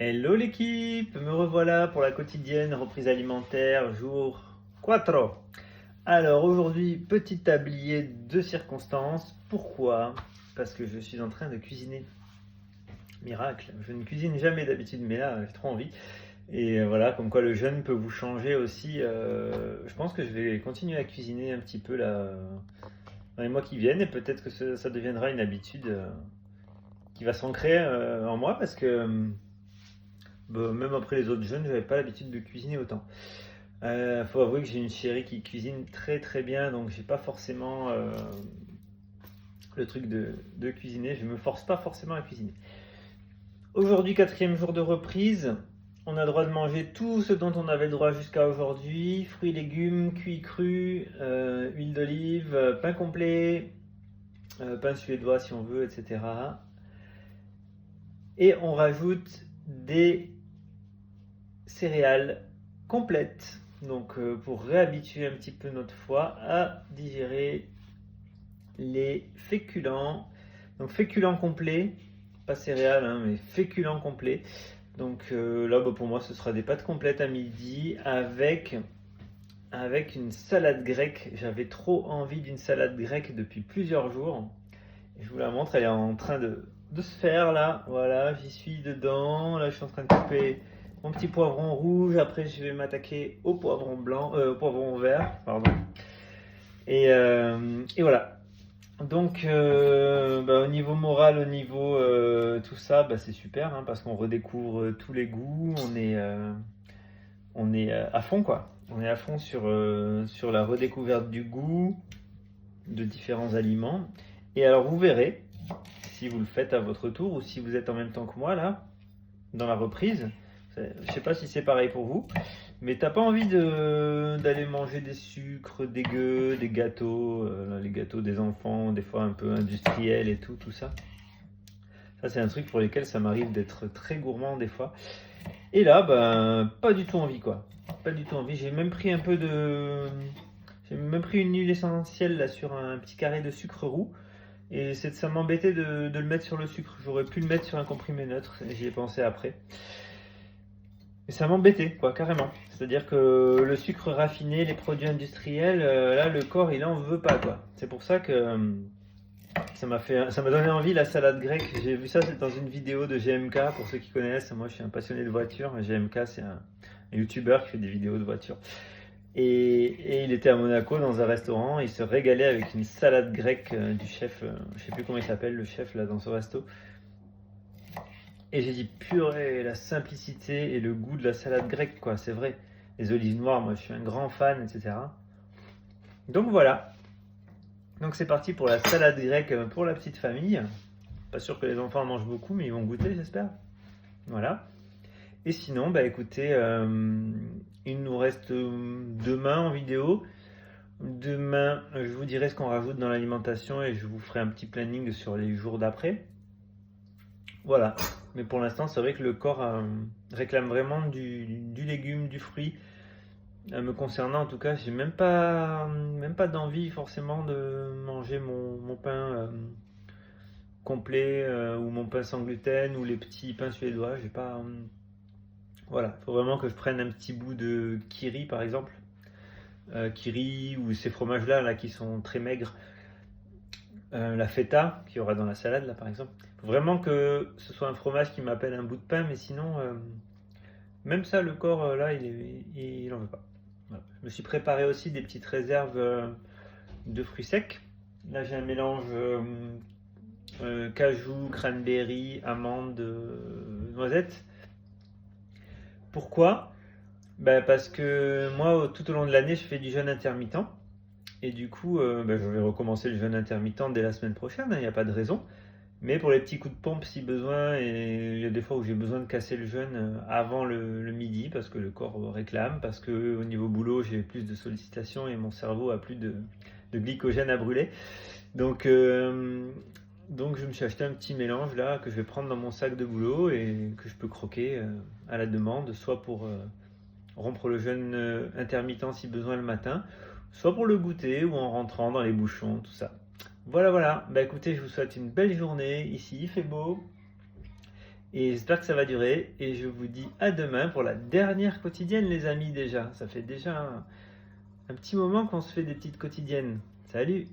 Hello l'équipe, me revoilà pour la quotidienne reprise alimentaire, jour 4. Alors aujourd'hui, petit tablier de circonstances. Pourquoi? Parce que je suis en train de cuisiner. Miracle, je ne cuisine jamais d'habitude, mais là j'ai trop envie. Et voilà, comme quoi le jeûne peut vous changer aussi. Je pense que je vais continuer à cuisiner un petit peu là, dans les mois qui viennent, et peut-être que ça deviendra une habitude qui va s'ancrer en moi parce que bah, même après les autres jeûnes, j'avais pas l'habitude de cuisiner autant. Faut avouer que j'ai une chérie qui cuisine très très bien, donc j'ai pas forcément le truc de cuisiner. Je me force pas forcément à cuisiner. Aujourd'hui, quatrième jour de reprise. On a le droit de manger tout ce dont on avait le droit jusqu'à aujourd'hui. Fruits, légumes, cuits crus, huile d'olive, pain complet, pain suédois si on veut, etc. Et on rajoute des céréales complètes. Donc pour réhabituer un petit peu notre foie à digérer les féculents. Donc féculents complets, pas céréales, hein, mais féculents complets. Donc là, bah, pour moi, ce sera des pâtes complètes à midi avec une salade grecque. J'avais trop envie d'une salade grecque depuis plusieurs jours. Et je vous la montre, elle est en train de se faire là. Voilà, j'y suis dedans. Là, je suis en train de couper mon petit poivron rouge. Après, je vais m'attaquer au poivron blanc, au poivron vert, pardon. Et voilà. Donc, bah, au niveau moral, au niveau tout ça, bah, c'est super hein, parce qu'on redécouvre tous les goûts. On est à fond quoi. On est à fond sur la redécouverte du goût de différents aliments. Et alors, vous verrez si vous le faites à votre tour ou si vous êtes en même temps que moi là dans la reprise. Je sais pas si c'est pareil pour vous, mais t'as pas envie d'aller manger des sucres dégueux, des gâteaux, les gâteaux des enfants, des fois un peu industriels et tout ça. Ça c'est un truc pour lesquels ça m'arrive d'être très gourmand des fois. Et là, ben pas du tout envie quoi. Pas du tout envie. J'ai même pris une huile essentielle là sur un petit carré de sucre roux. Et ça m'embêtait de le mettre sur le sucre. J'aurais pu le mettre sur un comprimé neutre. J'y ai pensé après. Et ça m'embêtait, quoi, carrément. C'est-à-dire que le sucre raffiné, les produits industriels, là, le corps, il en veut pas, quoi. C'est pour ça que ça m'a donné envie la salade grecque. J'ai vu ça, c'est dans une vidéo de GMK, pour ceux qui connaissent. Moi, je suis un passionné de voiture. GMK, c'est un YouTuber qui fait des vidéos de voiture. Et il était à Monaco dans un restaurant. Il se régalait avec une salade grecque du chef. Je sais plus comment il s'appelle, le chef là dans ce resto. Et j'ai dit purée, la simplicité et le goût de la salade grecque, quoi, c'est vrai. Les olives noires, moi je suis un grand fan, etc. Donc voilà. Donc c'est parti pour la salade grecque pour la petite famille. Pas sûr que les enfants en mangent beaucoup, mais ils vont goûter, j'espère. Voilà. Et sinon, bah écoutez, il nous reste demain en vidéo. Demain, je vous dirai ce qu'on rajoute dans l'alimentation et je vous ferai un petit planning sur les jours d'après. Voilà. Mais pour l'instant, c'est vrai que le corps réclame vraiment du légume, du fruit. Me concernant, en tout cas, j'ai même pas d'envie forcément de manger mon pain complet ou mon pain sans gluten ou les petits pains suédois. J'ai pas. Voilà. Il faut vraiment que je prenne un petit bout de kiri, par exemple. Kiri ou ces fromages-là là, qui sont très maigres. La feta qu'il y aura dans la salade, là, par exemple. Il faut vraiment que ce soit un fromage qui m'appelle un bout de pain, mais sinon, même ça, le corps, là, il en veut pas. Voilà. Je me suis préparé aussi des petites réserves de fruits secs. Là, j'ai un mélange cajou, cranberry, amandes, noisettes. Pourquoi? Ben, parce que moi, tout au long de l'année, je fais du jeûne intermittent. Et du coup, ben, je vais recommencer le jeûne intermittent dès la semaine prochaine, il n'y a pas de raison. Mais pour les petits coups de pompe si besoin, et il y a des fois où j'ai besoin de casser le jeûne avant le midi parce que le corps réclame, parce que au niveau boulot j'ai plus de sollicitations et mon cerveau a plus de glycogène à brûler. Donc, donc je me suis acheté un petit mélange là que je vais prendre dans mon sac de boulot et que je peux croquer à la demande, soit pour rompre le jeûne intermittent si besoin le matin, soit pour le goûter ou en rentrant dans les bouchons, tout ça. Voilà, voilà. Bah écoutez, je vous souhaite une belle journée. Ici, il fait beau. Et j'espère que ça va durer. Et je vous dis à demain pour la dernière quotidienne, les amis, déjà. Ça fait déjà un petit moment qu'on se fait des petites quotidiennes. Salut!